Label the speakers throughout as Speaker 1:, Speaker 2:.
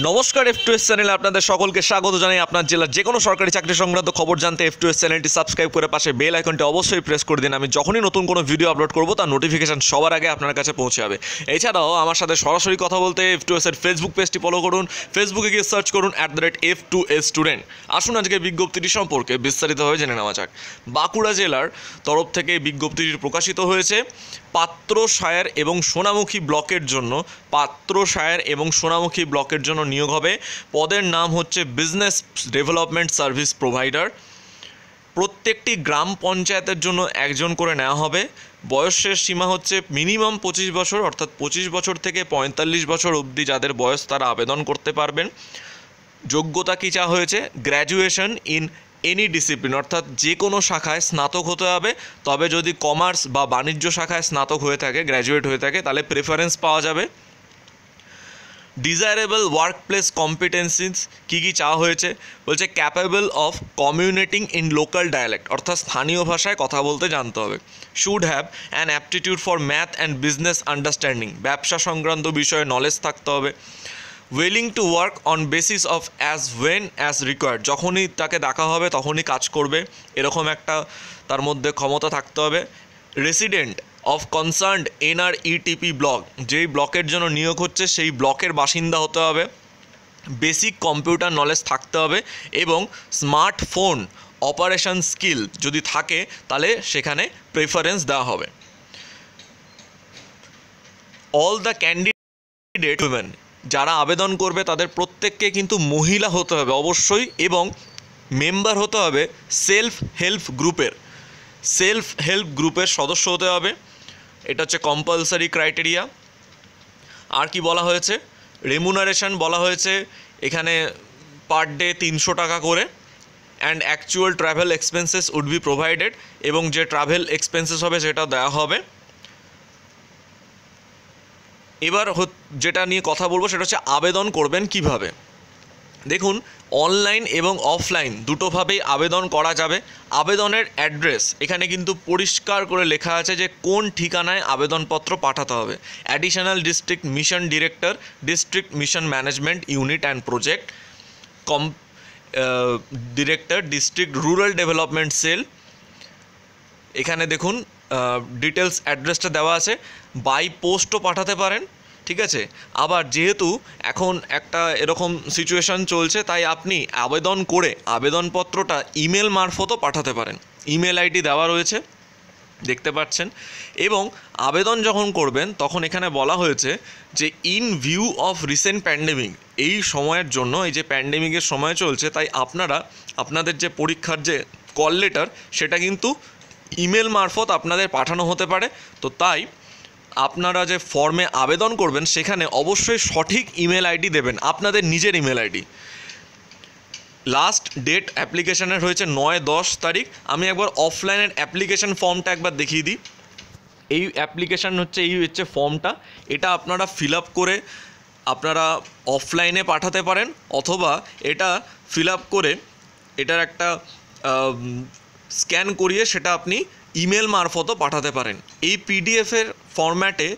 Speaker 1: নমস্কার F2S চ্যানেলে আপনাদের সকলকে স্বাগত জানাই। আপনার জেলার যে কোনো সরকারি চাকরি সংক্রান্ত খবর জানতে F2S চ্যানেলটি সাবস্ক্রাইব করে পাশে বেল আইকনটি অবশ্যই প্রেস করে দিন। আমি যখনই নতুন কোনো ভিডিও আপলোড করব তার নোটিফিকেশন সবার আগে আপনার কাছে পৌঁছে যাবে। এছাড়াও আমার সাথে সরাসরি কথা বলতে F2S এর ফেসবুক পেজটি ফলো করুন, ফেসবুকে গিয়ে সার্চ করুন @F2S স্টুডেন্ট। আসুন আজকে বিজ্ঞপ্তিটি সম্পর্কে বিস্তারিতভাবে জেনে নেওয়া যাক। বাঁকুড়া জেলার তরফ থেকে বিজ্ঞপ্তিটি প্রকাশিত হয়েছে। পাত্রসায়র এবং সোনামুখী ব্লকের জন্য নিয়োগ হবে। পদের নাম হচ্ছে বিজনেস ডেভেলপমেন্ট সার্ভিস প্রোভাইডার। প্রত্যেকটি গ্রাম পঞ্চায়েতের জন্য একজন করে নেওয়া হবে। বয়সের সীমা হচ্ছে মিনিমাম 25 বছর, অর্থাৎ 25 বছর থেকে 45 বছর অবধি যাদের বয়স তারা আবেদন করতে পারবেন। যোগ্যতা কী চাওয়া হয়েছে? গ্র্যাজুয়েশন ইন এনি ডিসিপ্লিন, অর্থাৎ যে কোনো শাখায় স্নাতক হতে হবে। তবে যদি কমার্স বা বাণিজ্য শাখায় স্নাতক হয়ে থাকে, গ্র্যাজুয়েট হয়ে থাকে, তাহলে প্রেফারেন্স পাওয়া যাবে। ডিজায়ারেবল ওয়ার্ক প্লেস কম্পিটেন্সিস কী কী চাওয়া হয়েছে? বলছে capable of communicating in local dialect, অর্থাৎ স্থানীয় ভাষায় কথা বলতে জানতে হবে। Should have an aptitude for math and business understanding, ব্যবসা সংক্রান্ত বিষয়ে নলেজ থাকতে হবে। Willing to work on basis of as when as required, যখনই তাকে ডাকা হবে তখনই কাজ করবে, এরকম একটা তার মধ্যে ক্ষমতা থাকতে হবে। Resident of concerned NRETP block, যেই ব্লকের জন্য নিয়োগ হচ্ছে সেই ব্লকের বাসিন্দা হতে হবে। বেসিক কম্পিউটার নলেজ থাকতে হবে এবং স্মার্টফোন অপারেশন স্কিল যদি থাকে তাহলে সেখানে প্রেফারেন্স দেওয়া হবে। অল দ্য ক্যান্ডিডেট উইমেন, যারা আবেদন করবে তাদের প্রত্যেককে কিন্তু মহিলা হতে হবে অবশ্যই, এবং মেম্বার হতে হবে সেলফ হেল্প গ্রুপের সদস্য হতে হবে। এটা হচ্ছে কম্পালসারি ক্রাইটেরিয়া। আর কি বলা হয়েছে? রেমুনারেশন বলা হয়েছে এখানে পার ডে 300 টাকা করে, and actual travel expenses would be provided, এবং যে ট্রাভেল এক্সপেন্সেস হবে সেটা দেওয়া হবে। এবার যেটা নিয়ে কথা বলবো সেটা হচ্ছে আবেদন করবেন কিভাবে। দেখুন, অনলাইন এবং অফলাইন দুটোভাবেই আবেদন করা যাবে। আবেদনের অ্যাড্রেস এখানে কিন্তু পরিষ্কার করে লেখা আছে যে কোন ঠিকানায় আবেদনপত্র পাঠাতে হবে। Additional district mission director, district mission management unit and project, director, district rural development sell. এখানে দেখুন ডিটেলস অ্যাড্রেসটা দেওয়া আছে। বাই পোস্টও পাঠাতে পারেন, ঠিক আছে। আবার যেহেতু এখন একটা এরকম সিচুয়েশান চলছে, তাই আপনি আবেদন করে আবেদনপত্রটা ইমেল মারফতও পাঠাতে পারেন। ইমেল আইডি দেওয়া রয়েছে, দেখতে পাচ্ছেন। এবং আবেদন যখন করবেন তখন এখানে বলা হয়েছে যে in view of recent pandemic, এই সময়ের জন্য, এই যে প্যান্ডেমিকের সময় চলছে, তাই আপনাদের যে পরীক্ষার যে কল লেটার সেটা কিন্তু ইমেল মারফত আপনাদের পাঠানো হতে পারে। তো তাই আপনারা যে ফর্মে আবেদন করবেন সেখানে অবশ্যই সঠিক ইমেল আইডি দেবেন, আপনাদের নিজের ইমেল আইডি। লাস্ট ডেট অ্যাপ্লিকেশানের হয়েছে 9-10 তারিখ। আমি একবার অফলাইনের অ্যাপ্লিকেশান ফর্মটা একবার দেখিয়ে দিই। এই হচ্ছে ফর্মটা। এটা আপনারা ফিল আপ করে আপনারা অফলাইনে পাঠাতে পারেন, অথবা এটা ফিল আপ করে এটার একটা স্ক্যান করিয়ে সেটা আপনি ইমেল মারফতও পাঠাতে পারেন। এই পিডিএফের ফরম্যাটে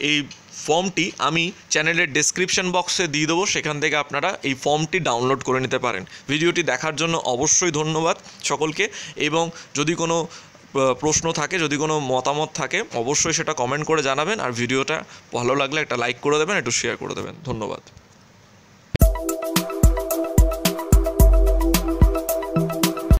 Speaker 1: এই ফর্মটি আমি চ্যানেলের ডেসক্রিপশন বক্সে দিয়ে দেবো, সেখান থেকে আপনারা এই ফর্মটি ডাউনলোড করে নিতে পারেন। ভিডিওটি দেখার জন্য অবশ্যই ধন্যবাদ সকলকে, এবং যদি কোনো প্রশ্ন থাকে, যদি কোনো মতামত থাকে, অবশ্যই সেটা কমেন্ট করে জানাবেন। আর ভিডিওটা ভালো লাগলে একটা লাইক করে দেবেন, একটু শেয়ার করে দেবেন। ধন্যবাদ।